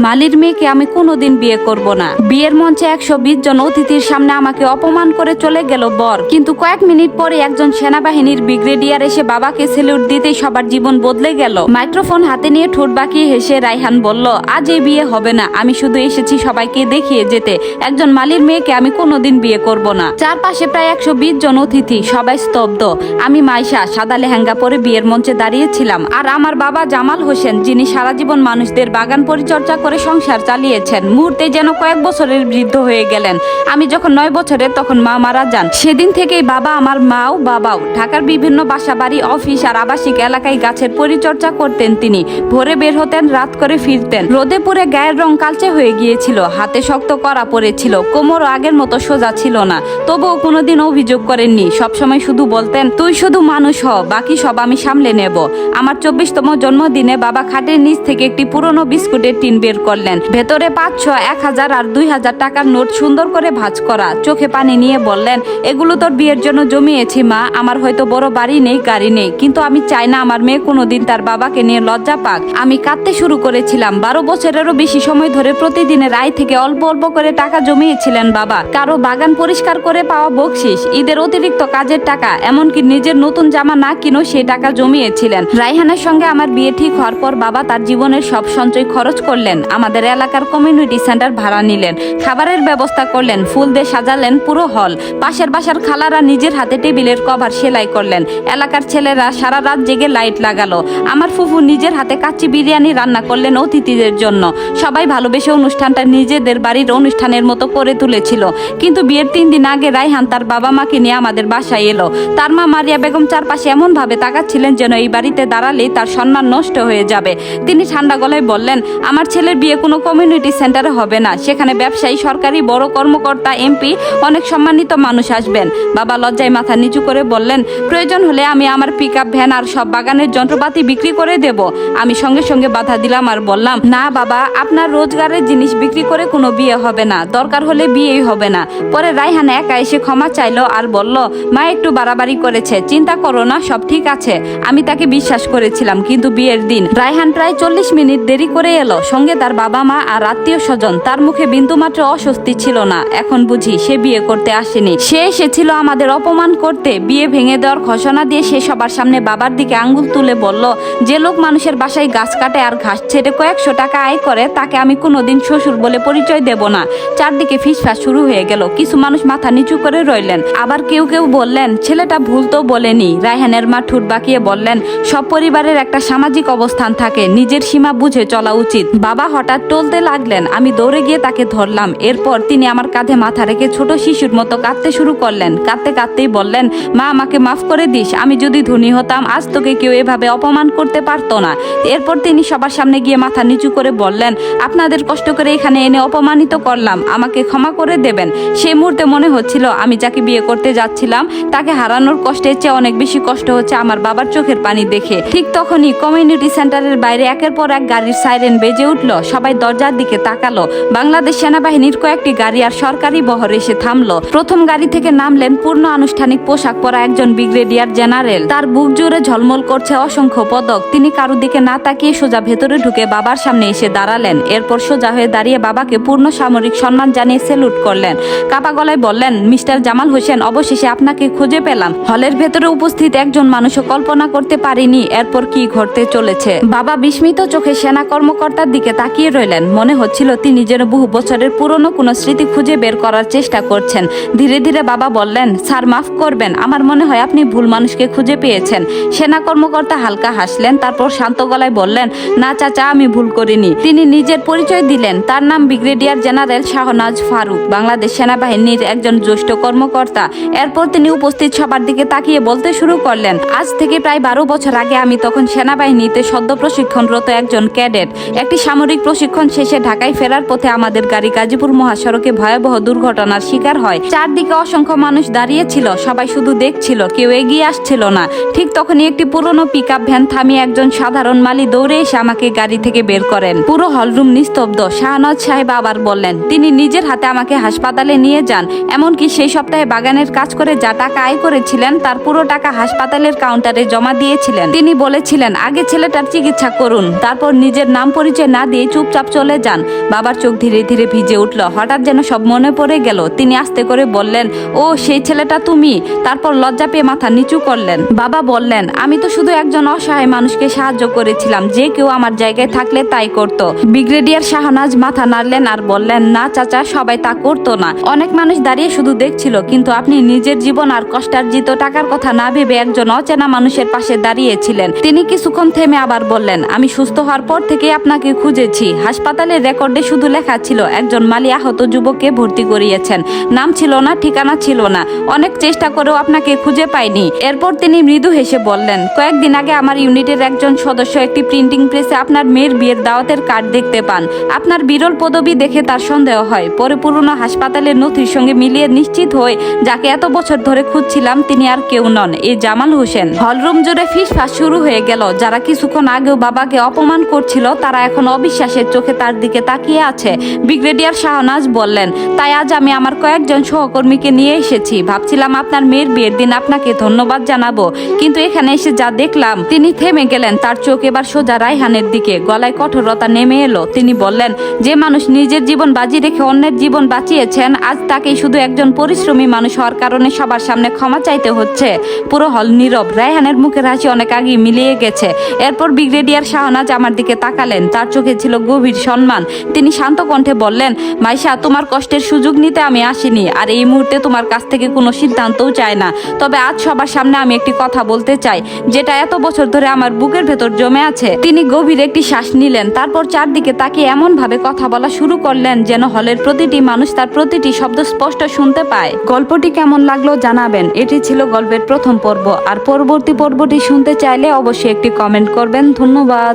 মালির মেয়েকে আমি কোনোদিন বিয়ে করব না। বিয়ের মঞ্চে 120 জন অতিথির সামনে আমাকে অপমান করে চলে গেল বর। কিন্তু কয়েক মিনিট পরে একজন সেনাবাহিনীর ব্রিগেডিয়ার এসে বাবাকে সেলুট দিতেই সবার জীবন বদলে গেল। মাইক্রোফোন হাতে নিয়ে ঠোঁট বাঁকিয়ে হেসে রায়হান বলল, আজ এই বিয়ে হবে না, আমি শুধু এসেছি সবাইকে দেখিয়ে যেতে একজন মালির মেয়েকে আমি কোনোদিন বিয়ে করব না। চারপাশে প্রায় 120 জন অতিথি, সবাই স্তব্ধ। আমি মাইশা সাদা লেহেঙ্গা পরে বিয়ের মঞ্চে দাঁড়িয়েছিলাম, আর আমার বাবা জামাল হোসেন, যিনি সারা জীবন মানুষদের বাগান পরিচর্যা করে সংসার চালিয়েছেন, মুহূর্তে যেন কয়েক বছরের বৃদ্ধ হয়ে গেলেন। আমি যখন 9 বছরের তখন মা মারা যান। সেদিন থেকেই বাবা আমার মাও বাবাও ঢাকার বিভিন্ন বাসা বাড়ি, অফিস আর আবাসিক এলাকায় গাছের পরিচর্যা করতেন তিনি। ভোরে বের হতেন, রাত করে ফিরতেন। রোদে পুড়ে গায়ের রং কালচে হয়ে গিয়েছিল, হাতে শক্ত করা পড়েছিল, কোমরও আগের মতো সোজা ছিল না। তবুও কোনোদিন অভিযোগ করেননি। সবসময় শুধু বলতেন, তুই শুধু মানুষ হ, বাকি সব আমি সামলে নেব। আমার 24তম জন্মদিনে বাবা খাটের নিচ থেকে একটি পুরনো বিস্কুটের টিন বের করলেন। ভেতরে 500, 1000 আর 2000 টাকার নোট সুন্দর করে ভাঁজ করা। চোখে পানি নিয়ে বললেন, এগুলো তোর বিয়ের জন্য জমিয়েছি মা। আমার হয়তো বড় বাড়ি নেই, গাড়ি নেই, কিন্তু আমি চাই না আমার মেয়ে কোনোদিন তার বাবাকে নিয়ে লজ্জা পাক। আমি কাঁদতে শুরু করেছিলাম। 12 বছরেরও বেশি সময় ধরে প্রতিদিনের আয় থেকে অল্প অল্প করে টাকা জমিয়েছিলেন বাবা। কারো বাগান পরিষ্কার করে পাওয়া বকশিস, ঈদের অতিরিক্ত কাজের টাকা, এমনকি নিজের নতুন জামা না কিনেও সেই টাকা জমিয়েছিলেন। রায়হানের সঙ্গে আমার বিয়ে ঠিক হওয়ার পর বাবা তার জীবনের সব সঞ্চয় খরচ করলেন। আমাদের এলাকার কমিউনিটি সেন্টার ভাড়া নিলেন, খাবারের ব্যবস্থা করলেন, ফুল দিয়ে সাজালেন পুরো হল। পাশের বাসার খালারা নিজের হাতে টেবিলের কভার সেলাই করলেন। এলাকার ছেলেরা সারা রাত জেগে লাইট লাগালো। আমার ফুফু নিজের হাতে কাচ্চি বিরিয়ানি রান্না করলেন অতিথিদের জন্য। সবাই ভালোবেসে অনুষ্ঠানটা নিজেদের বাড়ির অনুষ্ঠানের মতো করে তুলেছিল। কিন্তু বিয়ের 3 দিন আগে রায়হান তার বাবা মাকে নিয়ে আমাদের বাসায় এলো। তার মা মারিয়া বেগম চারপাশে এমন ভাবে তাকাচ্ছিলেন যেন এই বাড়িতে দাঁড়ালেই তার সম্মান নষ্ট হয়ে যাবে। তিনি ঠান্ডা গলায় বললেন, আমার ছেলের বিয়ে কোনো কমিউনিটি সেন্টারে হবে না। সেখানে ব্যবসায়ী, সরকারি বড় কর্মকর্তা, এমপি, অনেক সম্মানিত মানুষ আসবেন। বাবা লজ্জায় মাথা নিচু করে বললেন, প্রয়োজন হলে আমি আমার পিকআপ ভ্যান আর সব বাগানের যন্ত্রপাতি বিক্রি করে দেব। আমি সঙ্গে সঙ্গে বাধা দিলাম আর বললাম, না বাবা, আপনার রোজগারের জিনিস বিক্রি করে কোনো বিয়ে হবে না, দরকার হলে বিয়েই হবে না। পরে রায়হান একা এসে ক্ষমা চাইলো আর বলল, মা একটু বাড়াবাড়ি করেছে, চিন্তা করো না, সব ঠিক আছে। আমি তাকে বিশ্বাস করেছিলাম। কিন্তু বিয়ের দিন রায়হান প্রায় 40 মিনিট দেরি করে এলো, সঙ্গে তার বাবা মা আর আত্মীয় স্বজন। তার মুখে বিন্দুমাত্র অস্বস্তি ছিল না। এখন বুঝি সে বিয়ে করতে আসেনি, সে এসেছিল আমাদের অপমান করতে। বিয়ে ভেঙে দেওয়ার ঘোষণা দিয়ে সে সবার সামনে বাবার দিকে আঙ্গুল তুলে বলল, যে লোক মানুষের বাসায় গাছ কাটে আর ঘাস ছেড়ে কয়েকশো টাকা আয় করে, তাকে আমি কোনোদিন শ্বশুর বলে পরিচয় দেব না। চারদিকে ফিসফাস শুরু হয়ে গেল। কিছু মানুষ মাথা নিচু করে রইলেন, আবার কেউ কেউ বললেন, ছেলেটা ভুল তো বলেনি। রায়হানের মা ঠোঁট বাঁকিয়ে বললেন, সব পরিবারের একটা সামাজিক অবস্থান থাকে, নিজের সীমা বুঝে চলা উচিত। বাবা হঠাৎ টলতে লাগলেন। আমি দৌড়ে গিয়ে তাকে ধরলাম। এরপর তিনি আমার কাঁধে মাথা রেখে ছোট শিশুর মতো কাঁদতে শুরু করলেন। কাঁদতে কাঁদতেই বললেন, মা, আমাকে মাফ করে দিস। আমি যদি ধনী হতাম, আজ তোকে কেউ এভাবে অপমান করতে পারতো না। এরপর তিনি সবার সামনে গিয়ে মাথা নিচু করে বললেন, আপনাদের কষ্ট করে এখানে এনে অপমানিত করলাম, আমাকে ক্ষমা করে দেবেন। সেই মুহূর্তে মনে হচ্ছিল আমি যাকে বিয়ে করতে যাচ্ছিলাম তাকে হারানোর কষ্টের চেয়ে অনেক বেশি কষ্ট হচ্ছে আমার বাবার চোখের পানি দেখে। ঠিক তখনই কমিউনিটি সেন্টারের বাইরে একের পর এক গাড়ির সাইরেন বেজে উঠল। সবাই দরজার দিকে তাকালো। বাংলাদেশ সেনাবাহিনীর কয়েকটি গাড়ি আর সরকারি বহর এসে থামলো। প্রথম গাড়ি থেকে নামলেন পূর্ণ আনুষ্ঠানিক পোশাক পরা একজন ব্রিগেডিয়ার জেনারেল। তার বুক জুড়ে ঝলমল করছে অসংখ্য পদক। তিনি কারো দিকে না তাকিয়ে সোজা ভেতরে ঢুকে বাবার সামনে এসে দাঁড়ালেন। এরপর সোজা হয়ে দাঁড়িয়ে বাবাকে পূর্ণ সামরিক সম্মান জানিয়ে সেলুট করলেন। কাপা গলায় বললেন, মিস্টার জামাল হোসেন, অবশেষে আপনাকে খুঁজে পেলাম। হলের ভেতরে উপস্থিত একজন মানুষও কল্পনা করতে পারেনি এরপর কি ঘটতে চলেছে। বাবা বিস্মিত চোখে সেনা কর্মকর্তার দিকে তাকিয়ে রইলেন। মনে হচ্ছিল তিনি যেন বহু বছরের পুরনো কোনো স্মৃতি খুঁজে বের করার চেষ্টা করছেন। ধীরে ধীরে বাবা বললেন, স্যার মাফ করবেন, আমার মনে হয় আপনি ভুল মানুষকে খুঁজে পেয়েছেন। সেনা কর্মকর্তা হালকা হাসলেন, তারপর শান্ত গলায় বললেন, না চাচা, আমি ভুল করিনি। তিনি নিজের পরিচয় দিলেন। তার নাম ব্রিগেডিয়ার জেনারেল শাহনাজ ফারুক, বাংলাদেশ সেনাবাহিনীর একজন জ্যেষ্ঠ কর্মকর্তা। এরপর তিনি উপস্থিত সবার দিকে তাকিয়ে বলতে শুরু করলেন, আজ থেকে প্রায় 12 বছর আগে আমি তখন সেনাবাহিনীতে সদ্য প্রশিক্ষণরত একজন ক্যাডেট। একটি সামরিক প্রশিক্ষণ শেষে ঢাকায় ফেরার পথে আমাদের গাড়ি গাজীপুর মহাসড়কে ভয়াবহ দুর্ঘটনার শিকার হয়। চারদিকে অসংখ্য মানুষ দাঁড়িয়ে ছিল, সবাই শুধু দেখছিল, কেউ এগিয়ে আসছিল না। ঠিক তখনই একটি পুরনো পিকআপ ভ্যান থামিয়ে একজন সাধারণ মালি দৌড়ে এসে আমাকে গাড়ি থেকে বের করেন। পুরো হলরুম নিস্তব্ধ। শাহনাজ সাহেব আবার বললেন, তিনি নিজের হাতে আমাকে হাসপাতালে নিয়ে যান। এমনকি সেই সপ্তাহে বাগানের কাজ করে যা টাকা আয় করেছিলেন তার পুরো টাকা হাসপাতালের কাউন্টারে জমা দিয়েছিলেন। তিনি বলেছিলেন, আগে ছেলেটার চিকিৎসা করুন, তারপর নিজের নাম পরিচয় না দিয়ে দিয়ে চুপচাপ চলে যান। বাবার চোখ ধীরে ধীরে ভিজে উঠল। হঠাৎ যেন সব মনে পড়ে গেল। তিনি আস্তে করে বললেন, ও সেই ছেলেটা তুমি? তারপর লজ্জা পেয়ে মাথা নিচু করলেন। বাবা বললেন, আমি তো শুধু একজন অসহায় মানুষকে সাহায্য করেছিলাম, যে কেউ আমার জায়গায় থাকলে তাই করত। ব্রিগেডিয়ার শাহনাজ মাথা নাড়লেন আর বললেন, না চাচা, সবাই তা করতো না। অনেক মানুষ দাঁড়িয়ে শুধু দেখছিল, কিন্তু আপনি নিজের জীবন আর কষ্টার্জিত টাকার কথা না ভেবে একজন অচেনা মানুষের পাশে দাঁড়িয়েছিলেন। তিনি কিছুক্ষণ থেমে আবার বললেন, আমি সুস্থ হওয়ার পর থেকে আপনাকে খুঁজেছি। হাসপাতালের রেকর্ডে শুধু লেখা ছিল একজন মালি আহত যুবককে ভর্তি করিয়েছেন। নাম ছিল না, ঠিকানা ছিল না। অনেক চেষ্টা করেও আপনাকে খুঁজে পাইনি। এরপর তিনি মৃদু হেসে বললেন, কয়েকদিন আগে আমার ইউনিটের একজন সদস্য একটি প্রিন্টিং প্রেসে আপনার মেয়ের বিয়ের দাওয়াতের কার্ড দেখতে পান। আপনার বিরল পদবি দেখে তার সন্দেহ হয়। পরে পুরনো হাসপাতালের নথির সঙ্গে মিলিয়ে নিশ্চিত হয়ে যাকে এত বছর ধরে খুঁজছিলাম তিনি আর কেউ নন, এই জামাল হোসেন। হলরুম জুড়ে ফিসফাস শুরু হয়ে গেল। যারা কিছুক্ষণ আগেও বাবাকে অপমান করছিল তারা এখন অবিশ্বাসের চোখে তার দিকে তাকিয়ে আছে। ব্রিগেডিয়ার শাহনাজ বললেন, তাই আজ আমি আমার কয়েকজন সহকর্মীকে নিয়ে এসেছি। ভাবছিলাম আপনার মেয়ের বিয়ের দিন আপনাকে ধন্যবাদ জানাবো, কিন্তু এখানে এসে যা দেখলাম। তিনি থেমে গেলেন। তার চোখ এবার সোজা রায়হানের দিকে। গলায় কঠোরতা নেমে এলো। তিনি বললেন, যে মানুষ নিজের জীবন বাজি রেখে অন্যের জীবন বাঁচিয়েছেন, আজ তাকেই শুধু একজন পরিশ্রমী মানুষ হওয়ার কারণে সবার সামনে ক্ষমা চাইতে হচ্ছে। পুরো হল নীরব। রায়হানের মুখের হাসি অনেক আগেই মিলিয়ে গেছে। এরপর ব্রিগেডিয়ার শাহনাজ আমার দিকে তাকালেন। তার চোখে ছিল গভীর সম্মান। তিনি শান্ত কণ্ঠে বললেন, মাইশা, তোমার কষ্টের সুযোগ নিতে আমি আসিনি, আর এই মুহূর্তে তোমার কাছ থেকে কোনো সিদ্ধান্তও চাই না। তবে আজ সবার সামনে আমি একটি কথা বলতে চাই, যেটা এত বছর ধরে আমার বুকের ভেতর জমে আছে। তিনি গভীর একটি শ্বাস নিলেন। তারপর চারদিকে তাকিয়ে এমন ভাবে কথা বলা শুরু করলেন যেন হলের প্রতিটি মানুষ তার প্রতিটি শব্দ স্পষ্ট শুনতে পায়। গল্পটি কেমন লাগলো জানাবেন। এটি ছিল গল্পের প্রথম পর্ব। আর পরবর্তী পর্বটি শুনতে চাইলে অবশ্যই একটি কমেন্ট করবেন। ধন্যবাদ।